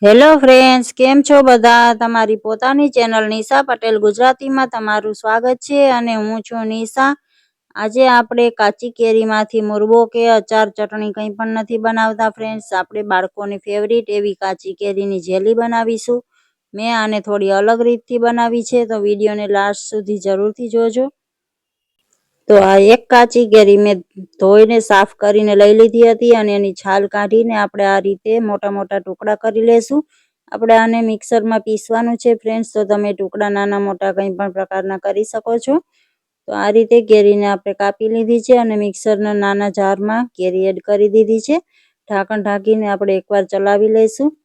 Hello friends, કેમ છો બધા? તમારી પોતાની ચેનલ નિશા પટેલ ગુજરાતીમાં તમારું સ્વાગત છે અને હું છું નિશા. આજે આપણે કાચી કેરીમાંથી મુરબો કે અચાર ચટણી કંઈ પણ નથી બનાવતા ફ્રેન્ડ્સ. આપણે બાળકોની ફેવરિટ એવી કાચી કેરીની જેલી બનાવીશું. મેં આને થોડી અલગ રીતથી બનાવી છે, તો વિડીયોને લાસ્ટ સુધી જરૂરથી જોજો. તો આ એક કાચી કેરી મેં ધોઈને સાફ કરીને લઈ લીધી હતી અને એની છાલ કાઢીને આપણે આ રીતે મોટા મોટા ટુકડા કરી લેશું. આપણે આને મિક્સરમાં પીસવાનું છે ફ્રેન્ડ્સ, તો તમે ટુકડા નાના મોટા કંઈ પણ પ્રકારના કરી શકો છો. તો આ રીતે કેરીને આપણે કાપી લીધી છે અને મિક્સરના નાના જારમાં કેરી એડ કરી દીધી છે. ઢાંકણ ઢાંકીને આપણે એકવાર ચલાવી લઈશું.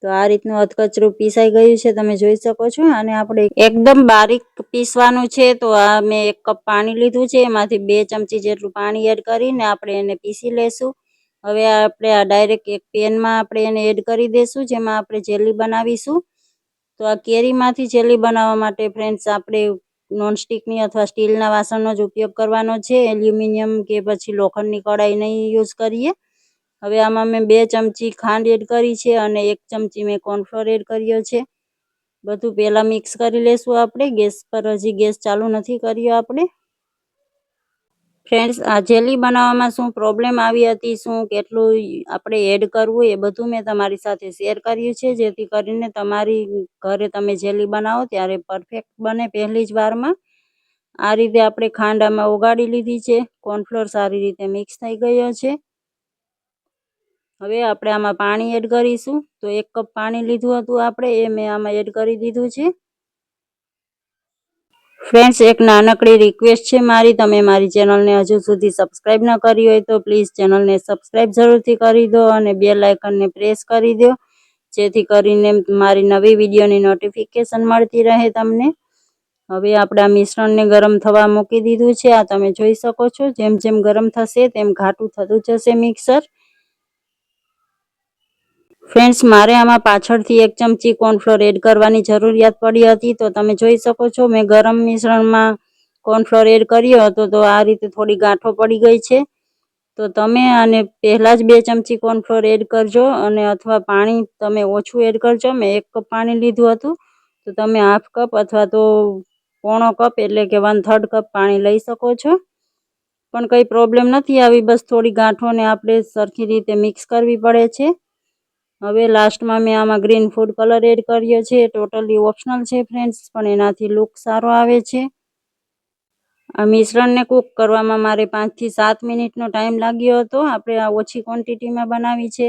તો આ રીતનું અધકચરું પીસાઈ ગયું છે, તમે જોઈ શકો છો. અને આપણે એકદમ બારીક પીસવાનું છે. તો આ મેં 1 કપ પાણી લીધું છે, એમાંથી 2 ચમચી જેટલું પાણી એડ કરીને આપણે એને પીસી લેશું. હવે આપણે આ ડાયરેક્ટ એક પેનમાં આપણે એને એડ કરી દઈશું, જેમાં આપણે જેલી બનાવીશું. તો આ કેરીમાંથી જેલી બનાવવા માટે ફ્રેન્ડ્સ આપણે નોનસ્ટિકની અથવા સ્ટીલના વાસણનો જ ઉપયોગ કરવાનો છે. એલ્યુમિનિયમ કે પછી લોખંડની કઢાઈ નહીં યુઝ કરીએ. હવે આમાં મેં 2 ચમચી ખાંડ એડ કરી છે અને 1 ચમચી મેં કોર્નફ્લોર એડ કર્યો છે. બધું પહેલાં મિક્સ કરી લેશું આપણે. ગેસ પર હજી ગેસ ચાલુ નથી કર્યો આપણે. ફ્રેન્ડ્સ, આ જેલી બનાવવામાં શું પ્રોબ્લેમ આવી હતી, શું કેટલું આપણે એડ કરવું, એ બધું મેં તમારી સાથે શેર કર્યું છે, જેથી કરીને તમારી ઘરે તમે જેલી બનાવો ત્યારે પરફેક્ટ બને પહેલી જ વારમાં. આ રીતે આપણે ખાંડ આમાં ઓગાળી લીધી છે. કોર્નફ્લોર સારી રીતે મિક્સ થઈ ગયો છે. હવે આપણે આમાં પાણી એડ કરીશું. તો 1 કપ પાણી લીધું હતું આપણે, એ મેં આમાં એડ કરી દીધું છે. ફ્રેન્ડ્સ, એક નાનકડી રિક્વેસ્ટ છે મારી, તમે મારી ચેનલને હજુ સુધી સબસ્ક્રાઈબ ન કરી હોય તો પ્લીઝ ચેનલને સબસ્ક્રાઈબ જરૂરથી કરી દો અને બેલ આઇકનને પ્રેસ કરી દો, જેથી કરીને મારી નવી વિડીયોની નોટિફિકેશન મળતી રહે તમને. હવે આપણે આ મિશ્રણને ગરમ થવા મૂકી દીધું છે. આ તમે જોઈ શકો છો. જેમ જેમ ગરમ થશે તેમ ઘાટું થતું જશે મિક્સર. ફ્રેન્ડ્સ, મારે આમાં પાછળથી 1 ચમચી કોર્નફ્લોર એડ કરવાની જરૂરિયાત પડી હતી. તો તમે જોઈ શકો છો, મેં ગરમ મિશ્રણમાં કોર્નફ્લોર એડ કર્યો હતો, તો આ રીતે થોડી ગાંઠો પડી ગઈ છે. તો તમે આને પહેલાં જ 2 ચમચી કોર્નફ્લોર એડ કરજો, અને અથવા પાણી તમે ઓછું એડ કરજો. મેં 1 કપ પાણી લીધું હતું, તો તમે ½ કપ અથવા તો પોણો કપ એટલે કે 1/3 કપ પાણી લઈ શકો છો. પણ કંઈ પ્રોબ્લેમ નથી આવી, બસ થોડી ગાંઠોને આપણે સરખી રીતે મિક્સ કરવી પડે છે. હવે લાસ્ટમાં મેં આમાં ગ્રીન ફૂડ કલર એડ કર્યો છે. ટોટલી ઓપ્શનલ છે ફ્રેન્ડ્સ, પણ એનાથી લુક સારો આવે છે. આ મિશ્રણને કૂક કરવામાં મારે 5 થી 7 મિનિટનો ટાઈમ લાગ્યો હતો. આપણે આ ઓછી ક્વોન્ટિટીમાં બનાવી છે.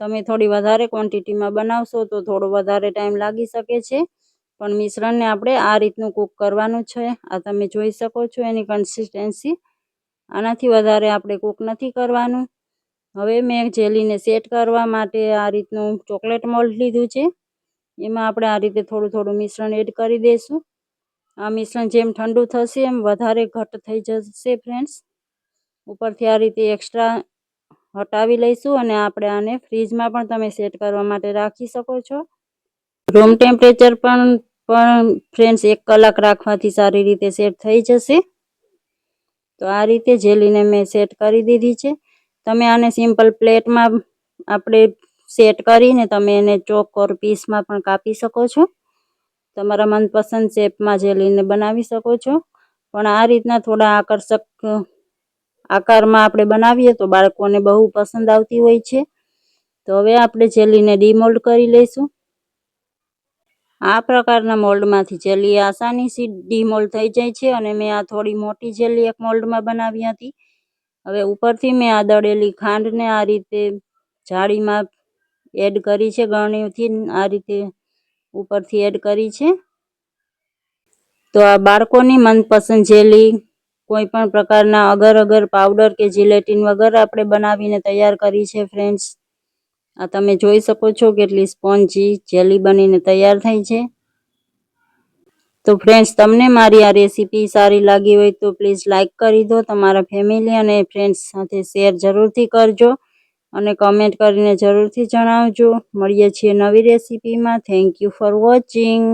તમે થોડી વધારે ક્વોન્ટિટીમાં બનાવશો તો થોડો વધારે ટાઈમ લાગી શકે છે. પણ મિશ્રણને આપણે આ રીતનું કૂક કરવાનું છે. આ તમે જોઈ શકો છો એની કન્સિસ્ટન્સી. આનાથી વધારે આપણે કૂક નથી કરવાનું. હવે મેં જેલીને સેટ કરવા માટે આ રીતનું ચોકલેટ મોલ્ડ લીધું છે. એમાં આપણે આ રીતે થોડું થોડું મિશ્રણ એડ કરી દઈશું. આ મિશ્રણ જેમ ઠંડુ થશે એમ વધારે ઘટ્ટ થઈ જશે ફ્રેન્ડ્સ. ઉપરથી આ રીતે એક્સ્ટ્રા હટાવી લઈશું અને આપણે આને ફ્રીજમાં પણ તમે સેટ કરવા માટે રાખી શકો છો. રૂમ ટેમ્પરેચર પણ ફ્રેન્ડ્સ 1 કલાક રાખવાથી સારી રીતે સેટ થઈ જશે. તો આ રીતે જેલીને મેં સેટ કરી દીધી છે. તમે આને સિમ્પલ પ્લેટમાં આપણે સેટ કરીને તમે એને ચોક ઓર પીસમાં પણ કાપી શકો છો. તમારા મનપસંદ શેપમાં જેલીને બનાવી શકો છો. પણ આ રીતના થોડા આકર્ષક આકારમાં આપણે બનાવીએ તો બાળકોને બહુ પસંદ આવતી હોય છે. તો હવે આપણે જેલીને ડીમોલ્ડ કરી લઈશું. આ પ્રકારના મોલ્ડમાંથી જેલી આસાનીથી ડીમોલ્ડ થઈ જાય છે. અને મેં આ થોડી મોટી જેલી એક મોલ્ડમાં બનાવી હતી. હવે ઉપરથી મેં આ દળેલી ખાંડને આ રીતે જાળીમાં એડ કરી છે. ગળણીથી આ રીતે ઉપરથી એડ કરી છે. તો આ બાળકોની મનપસંદ જેલી કોઈ પણ પ્રકારના અગર પાવડર કે જીલેટિન વગર આપણે બનાવીને તૈયાર કરી છે ફ્રેન્ડ્સ. આ તમે જોઈ શકો છો કેટલી સ્પોન્જી જેલી બનીને તૈયાર થઈ છે. તો ફ્રેન્ડ્સ, તમને મારી આ રેસીપી સારી લાગી હોય તો પ્લીઝ લાઇક કરી દો. તમારા ફેમિલી અને ફ્રેન્ડ્સ સાથે શેર જરૂરથી કરજો અને કમેન્ટ કરીને જરૂરથી જણાવજો. મળીએ છીએ નવી રેસીપીમાં. Thank you for watching.